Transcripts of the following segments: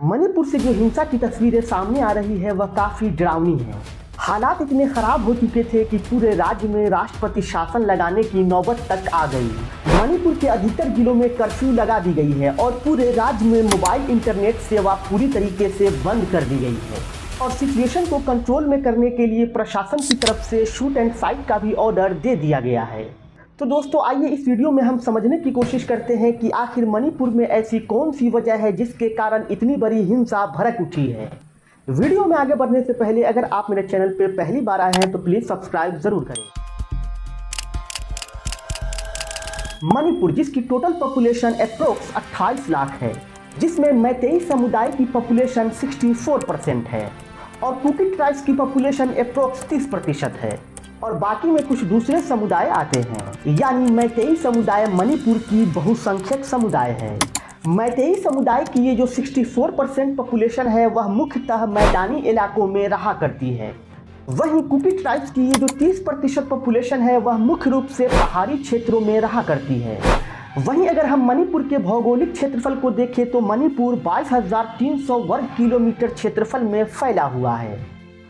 मणिपुर से जो हिंसा की तस्वीरें सामने आ रही है वह काफ़ी डरावनी है। हालात इतने खराब हो चुके थे कि पूरे राज्य में राष्ट्रपति शासन लगाने की नौबत तक आ गई। मणिपुर के अधिकतर जिलों में कर्फ्यू लगा दी गई है और पूरे राज्य में मोबाइल इंटरनेट सेवा पूरी तरीके से बंद कर दी गई है और सिचुएशन को कंट्रोल में करने के लिए प्रशासन की तरफ से शूट एंड फाइट का भी ऑर्डर दे दिया गया है। तो दोस्तों आइए इस वीडियो में हम समझने की कोशिश करते हैं कि आखिर मणिपुर में ऐसी कौन सी वजह है जिसके कारण इतनी बड़ी हिंसा भड़क उठी है। वीडियो में आगे बढ़ने से पहले अगर आप मेरे चैनल पर पहली बार आए हैं तो प्लीज सब्सक्राइब जरूर करें। मणिपुर जिसकी टोटल पॉपुलेशन अप्रोक्स 28 लाख है, जिसमें मैतेई समुदाय की पॉपुलेशन 64% है और कुकी ट्राइब्स की पॉपुलेशन अप्रोक्स 30% है और बाकी में कुछ दूसरे समुदाय आते हैं। यानी मैतेई समुदाय मणिपुर की बहुसंख्यक समुदाय है। मैतेई समुदाय की ये जो 64% पॉपुलेशन है वह मुख्यतः मैदानी इलाकों में रहा करती है। वहीं कुकी ट्राइब्स की ये जो 30% पॉपुलेशन है वह मुख्य रूप से पहाड़ी क्षेत्रों में रहा करती है। वहीं अगर हम मणिपुर के भौगोलिक क्षेत्रफल को देखें तो मणिपुर 22,300 वर्ग किलोमीटर क्षेत्रफल में फैला हुआ है।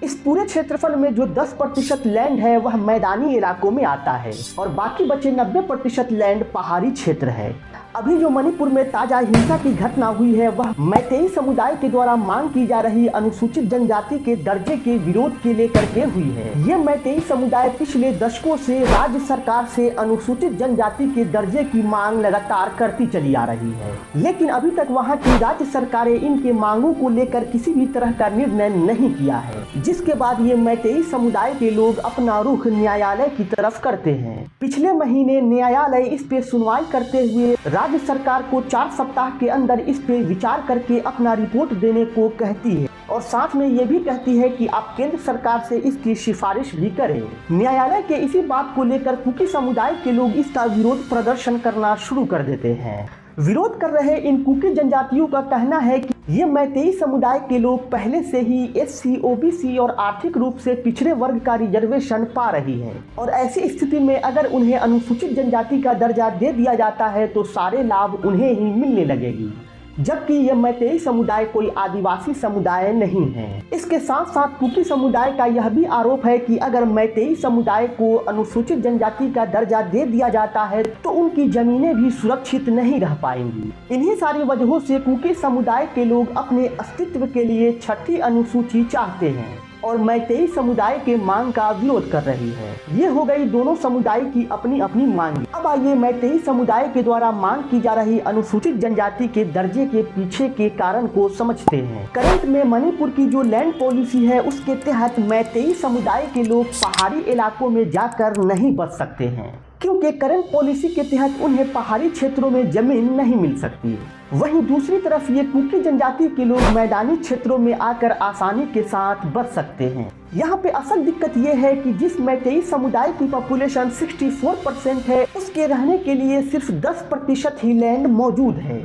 इस पूरे क्षेत्रफल में जो 10% लैंड है वह मैदानी इलाकों में आता है और बाकी बचे 90% लैंड पहाड़ी क्षेत्र है। अभी जो मणिपुर में ताजा हिंसा की घटना हुई है वह मैतेई समुदाय के द्वारा मांग की जा रही अनुसूचित जनजाति के दर्जे के विरोध के लेकर के हुई है। ये मैतेई समुदाय पिछले दशकों से राज्य सरकार से अनुसूचित जनजाति के दर्जे की मांग लगातार करती चली आ रही है, लेकिन अभी तक वहाँ की राज्य सरकारें इनके मांगों को लेकर किसी भी तरह का निर्णय नहीं किया है, जिसके बाद ये मैतेई समुदाय के लोग अपना रुख न्यायालय की तरफ करते हैं। पिछले महीने न्यायालय इस पे सुनवाई करते हुए राज्य सरकार को 4 सप्ताह के अंदर इस पे विचार करके अपना रिपोर्ट देने को कहती है और साथ में ये भी कहती है कि आप केंद्र सरकार से इसकी सिफारिश भी करें। न्यायालय के इसी बात को लेकर कुकी समुदाय के लोग इसका विरोध प्रदर्शन करना शुरू कर देते हैं। विरोध कर रहे इन कुकी जनजातियों का कहना है कि ये मैतेई समुदाय के लोग पहले से ही SC, OBC और आर्थिक रूप से पिछड़े वर्ग का रिजर्वेशन पा रही है और ऐसी स्थिति में अगर उन्हें अनुसूचित जनजाति का दर्जा दे दिया जाता है तो सारे लाभ उन्हें ही मिलने लगेगी, जबकि यह मैतेई समुदाय कोई आदिवासी समुदाय नहीं है। इसके साथ साथ कुकी समुदाय का यह भी आरोप है कि अगर मैतेई समुदाय को अनुसूचित जनजाति का दर्जा दे दिया जाता है तो उनकी जमीनें भी सुरक्षित नहीं रह पाएंगी। इन्हीं सारी वजहों से कुकी समुदाय के लोग अपने अस्तित्व के लिए छठी अनुसूची चाहते हैं और मैतेई समुदाय के मांग का विरोध कर रही है। ये हो गई दोनों समुदाय की अपनी अपनी मांग। अब आइए मैतेई समुदाय के द्वारा मांग की जा रही अनुसूचित जनजाति के दर्जे के पीछे के कारण को समझते हैं। करंट में मणिपुर की जो लैंड पॉलिसी है उसके तहत मैतेई समुदाय के लोग पहाड़ी इलाकों में जाकर नहीं बस सकते हैं, क्योंकि करंट पॉलिसी के तहत उन्हें पहाड़ी क्षेत्रों में जमीन नहीं मिल सकती। वहीं दूसरी तरफ ये कुकी जनजाति के लोग मैदानी क्षेत्रों में आकर आसानी के साथ बच सकते हैं। यहाँ पे असल दिक्कत ये है कि जिस मैतेई समुदाय की पॉपुलेशन 64% है उसके रहने के लिए सिर्फ 10% ही लैंड मौजूद है।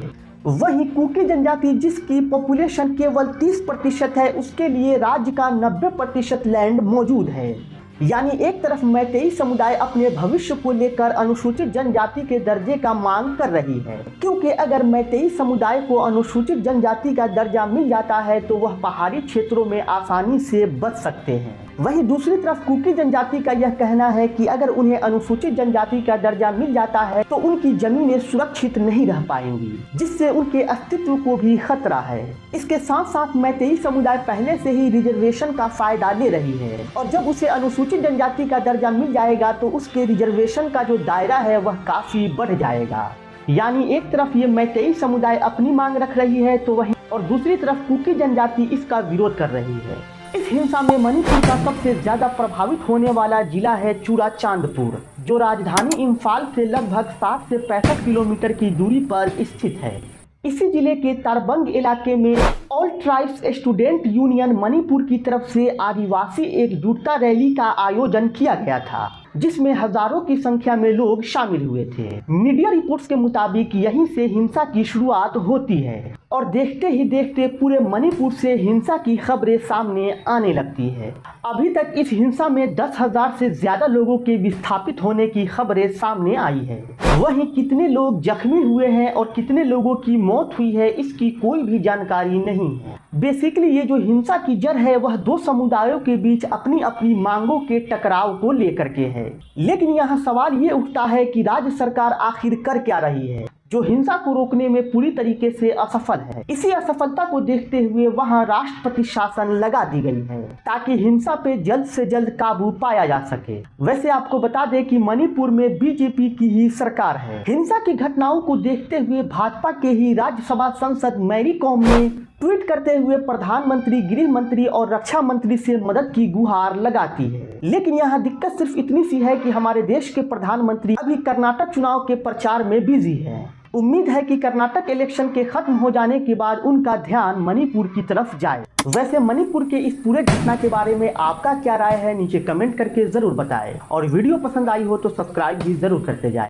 वहीं कुकी जनजाति जिसकी पॉपुलेशन केवल 30% है उसके लिए राज्य का 90% लैंड मौजूद है। यानी एक तरफ मैतेई समुदाय अपने भविष्य को लेकर अनुसूचित जनजाति के दर्जे का मांग कर रही है, क्योंकि अगर मैतेई समुदाय को अनुसूचित जनजाति का दर्जा मिल जाता है तो वह पहाड़ी क्षेत्रों में आसानी से बच सकते हैं। वहीं दूसरी तरफ कुकी जनजाति का यह कहना है कि अगर उन्हें अनुसूचित जनजाति का दर्जा मिल जाता है तो उनकी जमीनें सुरक्षित नहीं रह पाएंगी, जिससे उनके अस्तित्व को भी खतरा है। इसके साथ साथ मैतेई समुदाय पहले से ही रिजर्वेशन का फायदा ले रही है और जब उसे अनुसूचित जनजाति का दर्जा मिल जाएगा तो उसके रिजर्वेशन का जो दायरा है वह काफी बढ़ जाएगा। यानी एक तरफ ये मैतेई समुदाय अपनी मांग रख रही है तो वहीं और दूसरी तरफ कुकी जनजाति इसका विरोध कर रही है। इस हिंसा में मणिपुर का सबसे ज्यादा प्रभावित होने वाला जिला है चुराचांदपुर, जो राजधानी इम्फाल से लगभग 60 से 65 किलोमीटर की दूरी पर स्थित है। इसी जिले के तारबंग इलाके में all tribes student union Manipur की तरफ से आदिवासी एकजुटता रैली का आयोजन किया गया था, जिसमें हजारों की संख्या में लोग शामिल हुए थे। मीडिया रिपोर्ट्स के मुताबिक यहीं से हिंसा की शुरुआत होती है और देखते ही देखते पूरे मणिपुर से हिंसा की खबरें सामने आने लगती है। अभी तक इस हिंसा में 10,000 से ज्यादा लोगों के विस्थापित होने की खबरें सामने आई है। वहीं कितने लोग जख्मी हुए हैं और कितने लोगों की मौत हुई है, इसकी कोई भी जानकारी नहीं है। बेसिकली ये जो हिंसा की जड़ है वह दो समुदायों के बीच अपनी अपनी मांगों के टकराव को लेकर के है। लेकिन यहाँ सवाल ये उठता है कि राज्य सरकार आखिर कर क्या रही है, जो हिंसा को रोकने में पूरी तरीके से असफल है। इसी असफलता को देखते हुए वहां राष्ट्रपति शासन लगा दी गई है ताकि हिंसा पे जल्द से जल्द काबू पाया जा सके। वैसे आपको बता दें कि मणिपुर में बीजेपी की ही सरकार है। हिंसा की घटनाओं को देखते हुए भाजपा के ही राज्यसभा सांसद मैरी कॉम ने ट्वीट करते हुए प्रधानमंत्री, गृह मंत्री और रक्षा मंत्री से मदद की गुहार लगाती है। लेकिन यहाँ दिक्कत सिर्फ इतनी सी है कि हमारे देश के प्रधानमंत्री अभी कर्नाटक चुनाव के प्रचार में बिजी है। उम्मीद है कि कर्नाटक इलेक्शन के खत्म हो जाने के बाद उनका ध्यान मणिपुर की तरफ जाए। वैसे मणिपुर के इस पूरे घटना के बारे में आपका क्या राय है, नीचे कमेंट करके जरूर बताएं और वीडियो पसंद आई हो तो सब्सक्राइब भी जरूर करते जाएं।